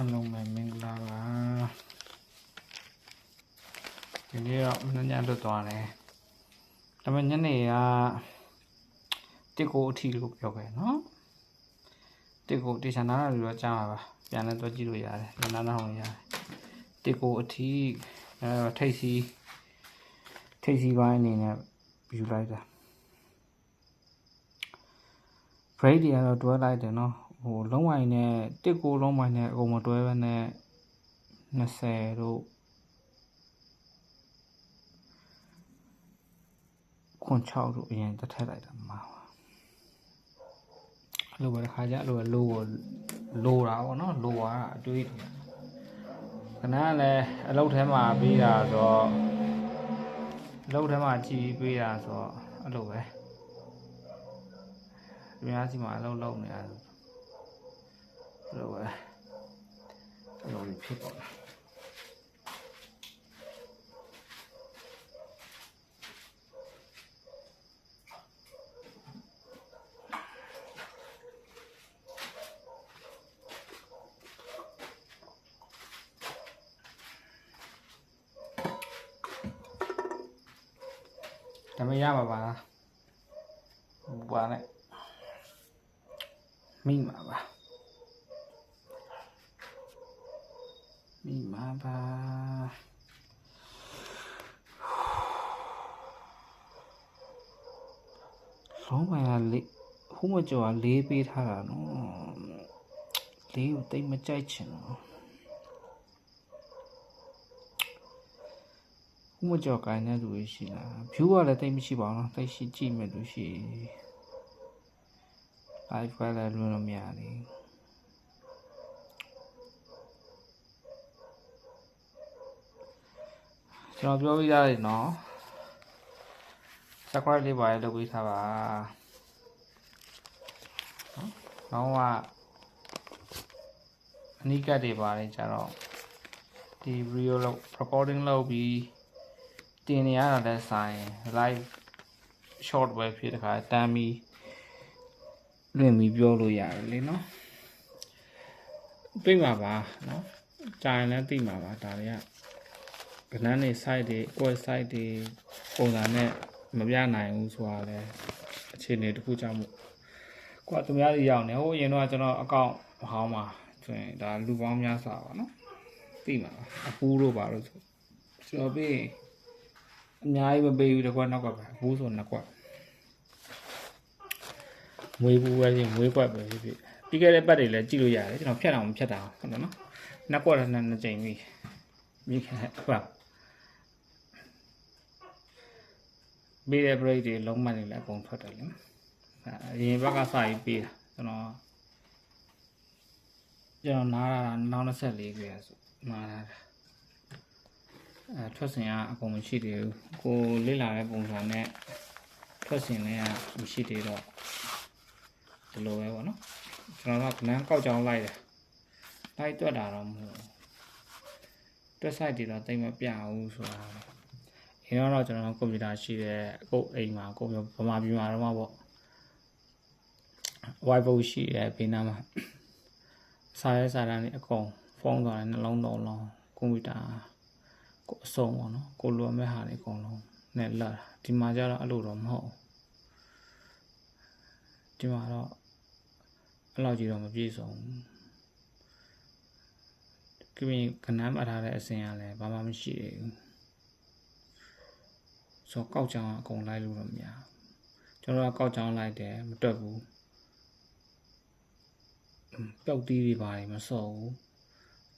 Anh mày mình là cái gì đó nó nhận được toàn này tao mình nhắn này tiêu cổ thì lúc kiểu vậy nó tiêu cổ thì sao nó được cha mà bây giờ tôi chỉ được vậy nên nó không vậy tiêu cổ thì thấy gì vậy này ví dụ lại ra phải đi là đuổi lại được nó hồ lông ngoài này tiêu cổ lông ngoài này gồm một đuổi bên này nó xe rồi con cháu rồi anh ta thấy lại mà lúc mà khai giá rồi lô đó nó lô à tuy cái này là lâu thế mà bây giờ rồi lâu thế mà chỉ bây giờ rồi lâu vậy bây giờ chỉ mà lâu này lâu vậy lâu thì phết Cảm ơn bà này mình mà bà số mày là không bao giờ lấy bị thà là nó lấy tay mà chạy chứ nó không bao giờ cái này rồi gì là phiếu là tay mới chỉ bảo nó tay chỉ mà rồi gì ai phải là luôn làm nhà đi cho nó bây giờ thì nó chắc phải đi bài đâu bị thà bà nó mà ní cái đi bài cho nó thì video recording lâu bị tiền này là để xài live short web phía cái tam mi luyện mi biểu rồi à lên nó tuy mà bà nó trái nó tuy mà bà ta đấy ạ cái này sai thì quay sai thì con này mà bây giờ này cũng xóa đấy trên này tôi chăm qua tụi mình đi dạo này ô yên nó cho nó account hao mà rồi đã lưu vong nhà sao nó tuy mà phù rồi bà rồi cho biết nhà ấy mà bây giờ quan nó có phải phù rồi nó qua mới phù cái gì mới qua bởi vì cái này bắt để là chỉ được giải chứ nó phết nào phết nào nó qua là nó chạy mi cái vào bây giờ bây giờ lông mà lại còn thoát được lắm vì bác cái sai bị cho nó sẽ lấy cái mà thoát sinh à cũng mình chỉ được cô lấy lại vùng sản này thoát sinh này mình chỉ được rồi từ lâu rồi nó cho nó nó câu chọn lại rồi lại tôi đã làm tôi sai thì là tay mà béo rồi thì nó cho nó công việc là chỉ để cô ấy mà cô mà bị mà nó mà vài vụ chỉ để bên nào mà sai ra này còn phong rồi nó long đầu công việc là cô sống nó cô luôn mới hà này còn long này là thì mà cho nó đủ lắm hậu thì mà đó lâu chỉ rồi mà biết sống cái mình cần nắm ở đây là xem là ba mươi chỉ số câu chẳng còn lại luôn làm nhà cho nó câu chẳng lại để một đợt vụ câu đi bài mà số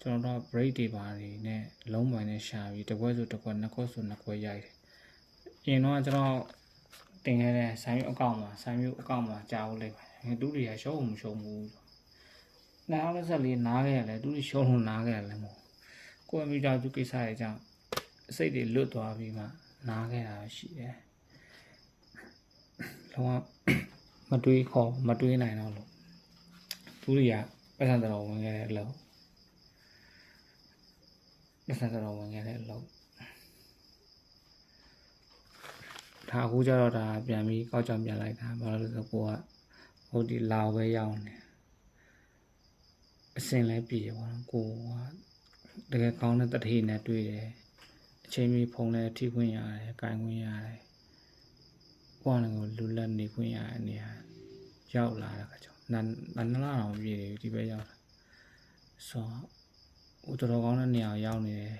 cho nó break đi bài này lông bài này xài vì tập quay rồi tập quần nó có số nó quay dài thì nó cho nó tình hay là sai miêu câu mà chào lên đúng thì số mù nào nó sẽ liền ná cái này đúng thì số hồn ná cái này một cô em ra chú cái sai chẳng xây để lựa tòa vì mà ná cái là chỉ đấy đúng không mà tuy khó mà tuy này nào luôn tú thì à bây giờ đầu mình nghe lâu bây giờ đầu mình nghe lâu thà cú cho là biển mi cao chọn biển lại thà bao giờ của đi lao với nhau này အစင်လဲပြေပါတော့ကိုကတကယ်ကောင်းတဲ့တတိနဲ့တွေ့တယ်အချိန်မီဖုန်းလဲထိခွင့်ရတယ်ကင်ခွင့်ရတယ်ကိုကလည်းလူလက်နေခွင့်ရတဲ့နေရာရောက်လာတဲ့ခါကျတော့နလအောင်ပြေတယ်ဒီဘက်ရောက်တာဆိုတော့တော်ကောင်းတဲ့နေရာရောက်နေတယ်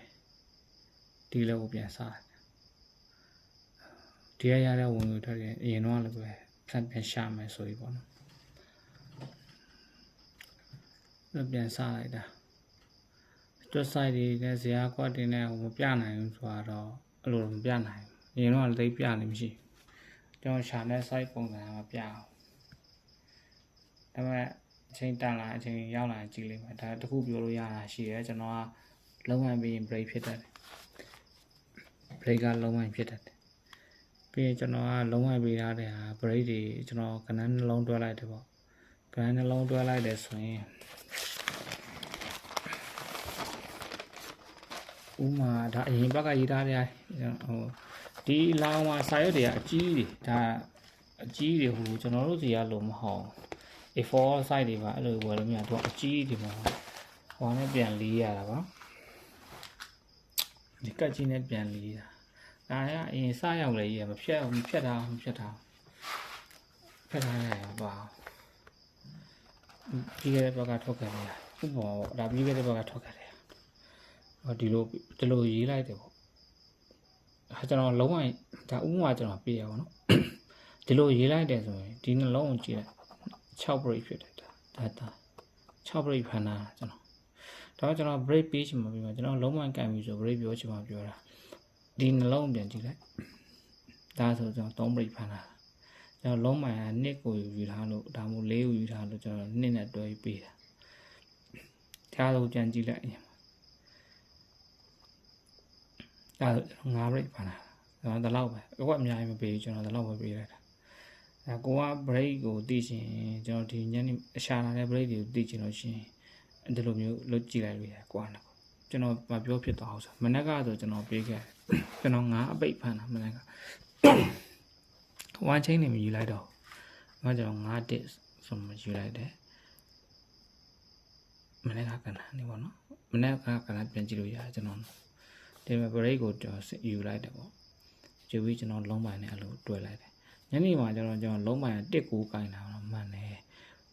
ဒီလောက်ကိုပြန်စားဒီရရတဲ့ဝင်လို့ထွက်တယ်အရင်တော့လည်းပဲဖြတ်ပြန်ရှာမယ်ဆိုပြီးပေါ့နော်ပြန်စားလိုက်တာတွက်ဆိုင်တွေနဲ့ဇရာကွက်တင်နဲ့မပြနိုင်ဘူးဆိုတော့အဲ့လိုမပြနိုင်ဘူးအရင်တော့လည်းပြနေမရှိကျွန်တော်ရှာတဲ့ site ပုံစံမပြအောင်ဒါပေမဲ့အချိန်တန်လာအချိန်ရောက်လာကြည့်လိမ့်မယ်ဒါတခုပြောလို့ရတာရှိတယ်ကျွန်တော်ကလုံးဝပြီးရင် break ဖြစ်တတ်တယ် break ကလုံးဝဖြစ်တတ်တယ်ပြီးရင်ကျွန်တော်ကလုံးဝပေးထားတဲ့ဟာ break တွေကျွန်တော်ကဏ္ဍနှလုံးတွဲလိုက်တယ်ပေါ့ကဏ္ဍနှလုံးတွဲလိုက်တယ်ဆိုရင်ဥမာဒါအရင်ဘက်ကရေးထားတဲ့ဟိုဒီလောင်မှာစာရွက်တွေကအကြီးတွေဒါအကြီးတွေဟိုကျွန်တော်တို့စီကလို့မဟုတ် A4 size တွေပါအဲ့လိုဝယ်လို့မရတော့အကြီးတွေမှာဟိုနဲ့ပြန်လေးရတာပါဒီကတ်ကြီးနဲ့ပြန်လေးတာဒါကအရင်စရောက်လေကြီးမဖြတ်ထားဖြတ်ထားရပါပြီးခဲ့တဲ့ဘက်ကထုတ်ခဲ့တယ်ဥပမာဒါပြီးခဲ့တဲ့ဘက်ကထုတ်ခဲ့တယ်ဒီလိုရေးလိုက်တယ်ပေါ့ကျွန်တော်လုံးဝဒါဥပမာကျွန်တော်ပြရပါတော့ဒီလိုရေးလိုက်တယ်ဆိုရင်ဒီနှလုံးကိုကြည့်လိုက်6 break ဖြစ်တယ်ဒါ6 break ဖန်တာကျွန်တော် break ပေးချင်မှာပြီးမှကျွန်တော်လုံးဝကန်ပြီဆို break ပြောချင်မှာပြောတာဒီနှလုံးပြန်ကြည့်လိုက်ဒါဆိုကျွန်တော်3 break ဖန်တာကျွန်တော်လုံးမှန်1ကိုယူထားလို့ဒါမှမဟုတ်4ကိုယူထားလို့ကျွန်တော်2နဲ့တွဲပေးတာဒါဆိုပြန်ကြည့်လိုက်ဒါဆို5 break ဖန်တာကျွန်တော်ဒီလောက်ပဲအခုအများကြီးမပေးဘူးကျွန်တော်ဒီလောက်ပဲပေးလိုက်တာကိုက break ကိုသိချင်ကျွန်တော်ဒီညနေအရှာလာတဲ့ break တွေကိုသိချင်လို့ရှိရင်ဒီလိုမျိုးလုပ်ကြည့်လိုက်လို့ရတယ်ကိုကနော်ကျွန်တော်မပြောဖြစ်သွားအောင်ဆိုမနက်ကဆိုကျွန်တော်ပေးခဲ့ကျွန်တော်9အပိတ်ဖန်တာမနက်ကဝမ်းချင်းနေမယူလိုက်တော့ငါကျွန်တော်9တစ်ဆိုမှယူလိုက်တယ်မနက်ကကဏ္ဍနေပေါ့နော်မနက်ကကဏ္ဍပြန်ကြည့်လို့ရတယ်ကျွန်တော်ဒီမှာ break ကိုကျွန်တော်ယူလိုက်တယ်ပေါ့ယူပြီးကျွန်တော်လုံးပိုင်းနဲ့အဲ့လိုတွဲလိုက်တယ်ညနေမှာကျွန်တော်လုံးပိုင်း1ကိုကိုင်းတာတော့မှန်တယ်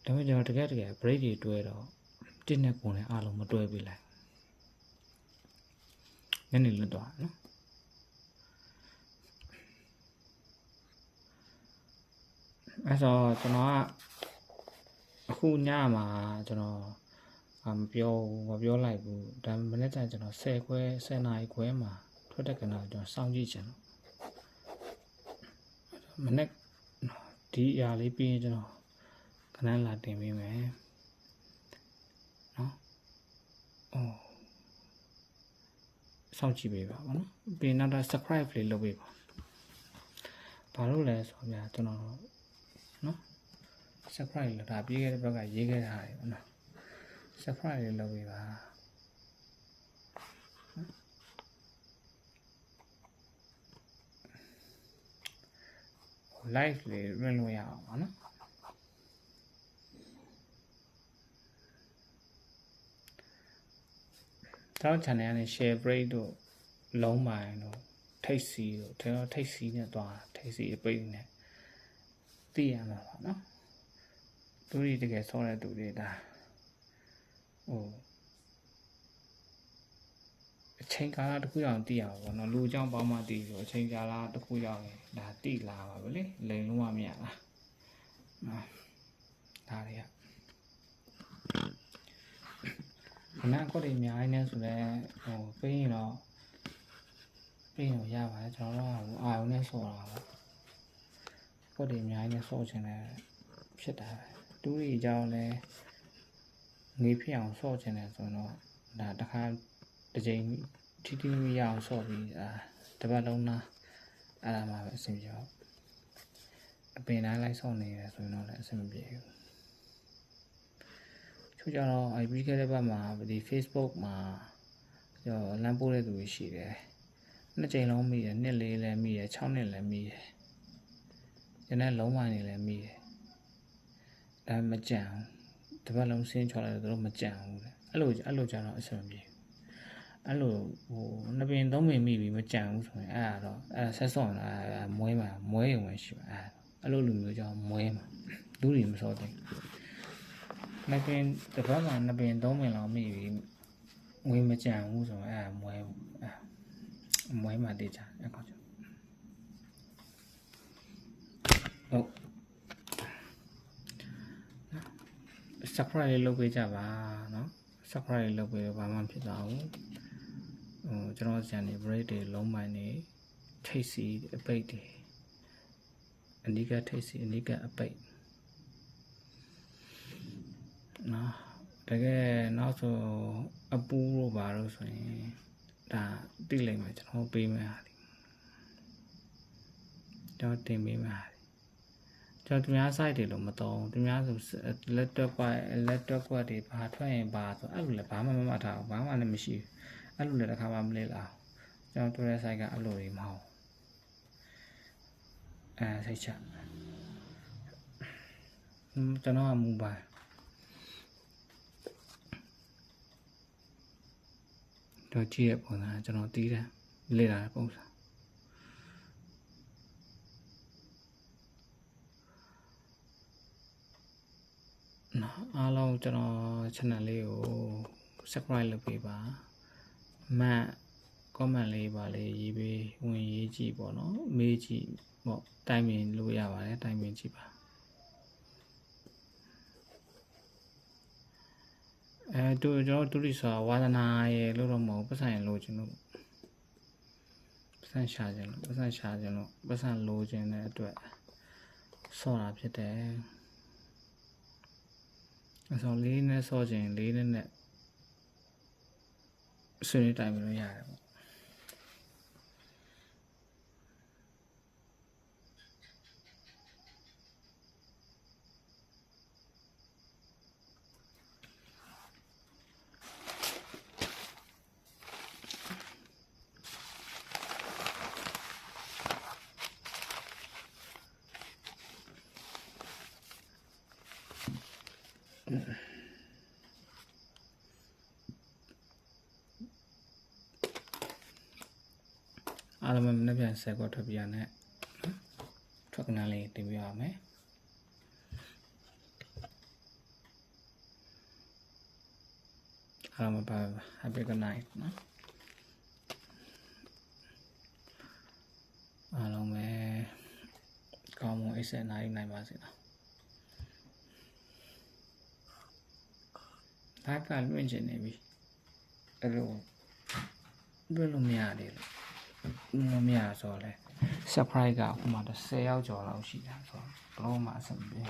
ဒါပေမဲ့ကျွန်တော်တကယ် break တွေတွဲတော့1နဲ့9နဲ့အားလုံးမတွဲပေးလိုက်ညနေလွတ်သွားနော်အဲ့တော့ကျွန်တော်ကအခုညမှာကျွန်တော်မပြောလိုက်ဘူးဒါမနေ့ကျကျွန်တော်10နာရီခွဲမှာထွက်တဲ့ကဏ္ဍကျွန်တော်စောင့်ကြည့်ချင်တော့မနေ့ဒီအရာလေးပြီးရင်ကျွန်တော်ခဏလာတင်ပေးမယ်နော်စောင့်ကြည့်ပေးပါဘောနော်ပြီးနောက်တော့ subscribe လေးလုပ်ပေးပါဘာလို့လဲဆိုတော့ကျွန်တော်နော် subscribe လို့ဒါပြီးခဲ့တဲ့ဘက်ကရေးခဲ့တာတွေပေါ့နော် subscribe လေးလုပ်ပေးပါlive လေးရင်းလို့ရအောင်ပါနော်တောက် channel နဲ့ share break တို့လုံးမိုင်တို့ထိတ်စီတို့ထိတ်စီနဲ့သွားထိတ်စီအပိတ်နဲ့သိရမှာပါနော်သူတွေတကယ်ဆောတဲ့သူတွေဒါအချိန်ကာလတစ်ခုရောက်သိရပါဘောနော်လူအကြောင်းပေါင်းမှသိဆိုအချိန်ကာလတစ်ခုရောက်ရင်ဒါသိလာပါပဲလေလိန်လုံးဝမရလားဒါတွေကခဏခွက်တွေအများကြီးနဲ့ဆိုတော့ပေးရင်တော့ရပါတယ်ကျွန်တော်တို့အာရုံနဲ့ဆော့တာပေါ့ခွက်တွေအများကြီးနဲ့ဆော့ချင်တယ်ဖြစ်တာပဲတူးတွေအကြောင်းလဲငေးဖြစ်အောင်ဆော့ချင်တယ်ဆိုတော့ဒါတစ်ခါတစ်ချိန်ထိထိမိရအောင်ဆော့ပြီးတပတ်လုံးလားအဲ့ဒါမှပဲအဆင်ပြေပါအပင်တိုင်းလိုက်ဆော့နေရဆိုရင်တော့လည်းအဆင်မပြေဘူးချို့ကြတော့ပြီးခဲ့တဲ့ဘက်မှာဒီ Facebook မှာလမ်းပို့တဲ့သူရှိတယ်နှစ်ချိန်လုံးမိတယ်နှစ်လေးလည်းမိတယ်6နှစ်လည်းမိတယ်ကျန်တဲ့လုံးပိုင်းတွေလည်းမိတယ်ဒါမကြံတ တပတ်လုံးဆင်းချလိုက်တော့မကြံဘူးလေအဲ့လိုကြတော့အဆင်ပြေအဲ့လိုဟိုနှစ်ပင်သုံးပင်မိပြီးမကြံဘူးဆိုရင်အဲ့ဒါဆက်စော့နေတာမွေးရုံပဲရှိပါအဲ့လိုလူမျိုးကြောင့်မွေးမှာလူတွေမစောတဲ့နှစ်ပင်တစ်ပတ်မှာနှစ်ပင်သုံးပင်လောက်မိပြီးငွေမကြံဘူးဆိုရင်အဲ့မွေးမှာတေးကြအဲ့ကောကြောင့်ဟုတ် subscribe လေးလုပ်ပေးကြပါเนาะ subscribe လေးလုပ်ပေးတော့ဘာမှဖြစ်သွားဘူးကျွန်တော်ဇာတ်နေ break တွေလုံးပိုင်းနေထိတ်စီအပိတ်တွေအနိကထိတ်စီအနိကအပိတ်နော်တကယ်နောက်ဆိုအပူလို့ပါလို့ဆိုရင်ဒါတိလိမ့်မယ်ကျွန်တော်ပေးမယ်ဟာဒီကျွန်တော်တင်ပေးမယ်ဟာကျွန်တော်သူများ site တွေလို့မတော်သူများဆို laptop ကွက်တွေဘာထွက်ရင်ဘာဆိုအဲ့လိုလည်းဘာမှမထားဘူးဘာမှလည်းမရှိဘူးအဲ့လိုလည်းတစ်ခါမှမလေ့လာကျွန်တော်တို့ရဲ့ site ကအဲ့လိုတွေမဟုတ်စိတ်ချကျွန်တော်ကမူပါတော့ကြည့်ရပုံစံကျွန်တော်တီးတယ်လေ့လာတဲ့ပုံစံနော်အားလုံးကျွန်တော် channel လေးကို subscribe လုပ်ပေးပါcomment လေးပါလေရေးပေးဝင်ရေးကြည့်ပေါ့နော်မေးကြည့်ပေါ့တိုင်ပင်လို့ရပါတယ်တိုင်ပင်ကြည့်ပါကျွန်တော်ဒုတိဆိုဝါသနာရဲ့လို့တော့မဟုတ်ပတ်စံရဲ့လို့ကျွန်တော်ပတ်စံရှာခြင်းလို့ပတ်စံလိုခြင်းတဲ့အတွက်ဆော့တာဖြစ်တယ်အဆောင်လေးနဲ့ဆော့ခြင်းလေးနဲ့ဆွေးနွေးတိုင်ပင်လို့ရတယ်ပေါ့အားလုံးမနေ့ပြန်ဆက်ကောထွက်ပြရနဲ့ထွက်ကနန်းလေးတင်ပြရမယ်အားလုံးပါ happy good night နော်အားလုံးပဲကောင်းမွန်အိပ်စက်နိုင်ပါစေနော်ဒါကလွင့်ချင်နေပြီအဲ့လိုလွင့်လို့မရတယ်လို့မရဆိုလဲ surprise ကဟိုမှာ10ယောက်ကျော်လောက်ရှိတာဆိုတော့မှအဆင်ပြေ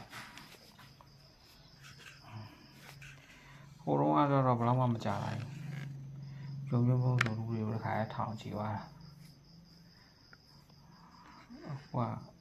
ဟိုတော့ကတော့ဘယ်တော့မှမကြလိုက်ဘူးရုံပုံဆိုလူတွေကိုတစ်ခါထောင်ချီသွားတာဟိုက